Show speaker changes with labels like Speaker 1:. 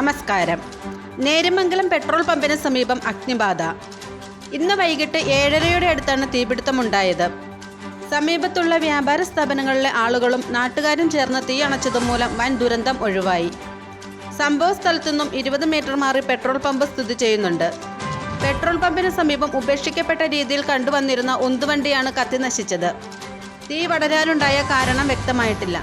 Speaker 1: നമസ്കാരം. നേര്യമംഗലം പെട്രോൾ പമ്പിന് സമീപം അഗ്നിബാധ. ഇന്ന് വൈകിട്ട് 7:30 അടുത്താണ് തീപിടുത്തമുണ്ടായത്. സമീപത്തുള്ള വ്യാപാര സ്ഥാപനങ്ങളിലെ ആളുകളും നാട്ടുകാരും ചേർന്ന് തീ അണച്ചതുമൂലം വൻ ദുരന്തം ഒഴിവായി. സംഭവ സ്ഥലത്തുനിന്നും 20 മീറ്റർ മാറി പെട്രോൾ പമ്പ് സ്ഥിതി ചെയ്യുന്നുണ്ട്. പെട്രോൾ പമ്പിന് സമീപം ഉപേക്ഷിക്കപ്പെട്ട രീതിയിൽ കണ്ടുവന്നിരുന്ന ഉന്തുവണ്ടിയാണ് കത്തി നശിച്ചത്. തീ പടരാനുണ്ടായ കാരണം വ്യക്തമായിട്ടില്ല.